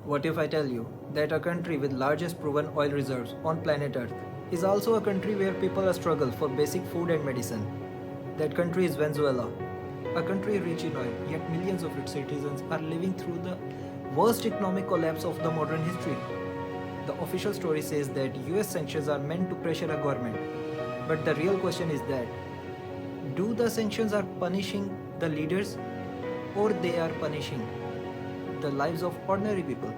What if I tell you that a country with largest proven oil reserves on planet Earth is also a country where people struggle for basic food and medicine? That country is Venezuela, a country rich in oil, yet millions of its citizens are living through the worst economic collapse of the modern history. The official story says that US sanctions are meant to pressure a government, but the real question is that do the sanctions are punishing the leaders or they are punishing the lives of ordinary people?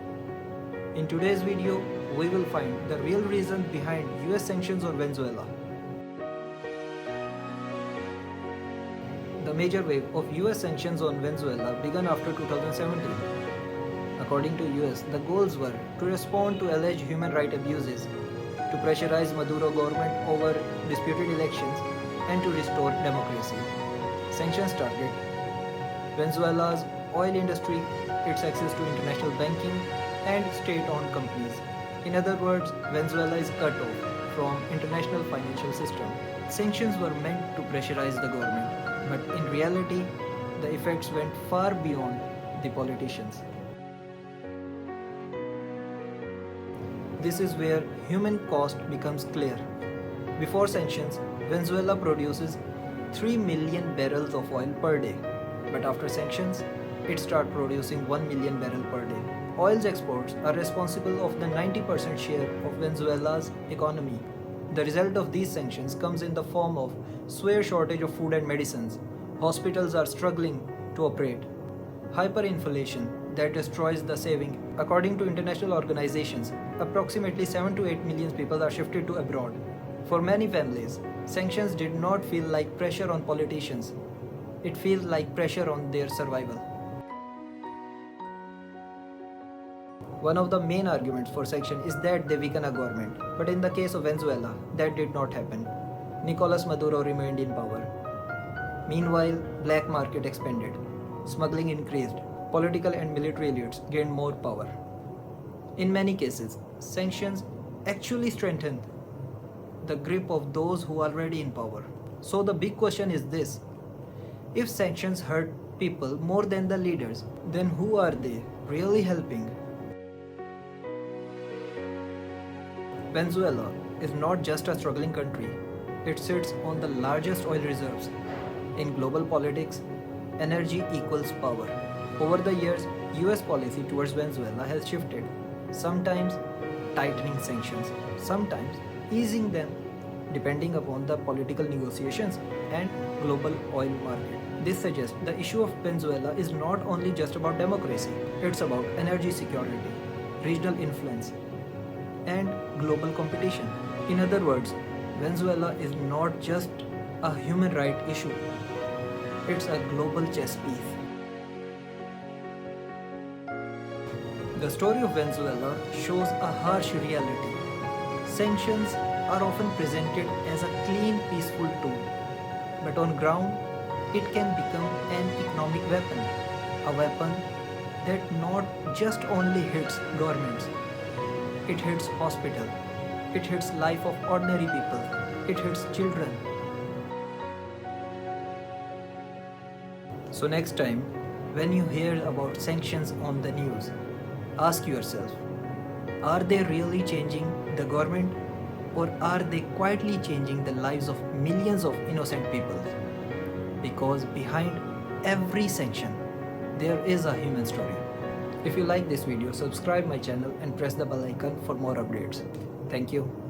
In today's video, we will find the real reason behind US sanctions on Venezuela. The major wave of US sanctions on Venezuela began after 2017. According to US, the goals were to respond to alleged human rights abuses, to pressurize Maduro government over disputed elections, and to restore democracy. Sanctions target Venezuela's oil industry, its access to international banking, and state-owned companies. In other words, Venezuela is cut off from international financial system. Sanctions were meant to pressurize the government, but in reality, the effects went far beyond the politicians. This is where human cost becomes clear. Before sanctions, Venezuela produces 3 million barrels of oil per day, but after sanctions, it starts producing 1 million barrels per day. Oil's exports are responsible of the 90% share of Venezuela's economy. The result of these sanctions comes in the form of severe shortage of food and medicines. Hospitals are struggling to operate. Hyperinflation that destroys the saving. According to international organizations, approximately 7 to 8 million people are shifted to abroad. For many families, sanctions did not feel like pressure on politicians. It feels like pressure on their survival. One of the main arguments for sanctions is that they weaken a government, but in the case of Venezuela, that did not happen. Nicolas Maduro remained in power. Meanwhile, black market expanded, smuggling increased, political and military elites gained more power. In many cases, sanctions actually strengthened the grip of those who are already in power. So the big question is this: if sanctions hurt people more than the leaders, then who are they really helping? Venezuela is not just a struggling country, it sits on the largest oil reserves. In global politics, energy equals power. Over the years, US policy towards Venezuela has shifted, sometimes tightening sanctions, sometimes easing them, depending upon the political negotiations and global oil market. This suggests the issue of Venezuela is not only just about democracy, it's about energy security, regional influence, and global competition. In other words, Venezuela is not just a human rights issue, it's a global chess piece. The story of Venezuela shows a harsh reality. Sanctions are often presented as a clean, peaceful tool, but on ground, it can become an economic weapon, a weapon that not just only hits governments, it hits hospitals, it hits life of ordinary people, it hits children. So next time, when you hear about sanctions on the news, ask yourself, are they really changing the government or are they quietly changing the lives of millions of innocent people? Because behind every sanction, there is a human story. If you like this video, subscribe my channel and press the bell icon for more updates. Thank you.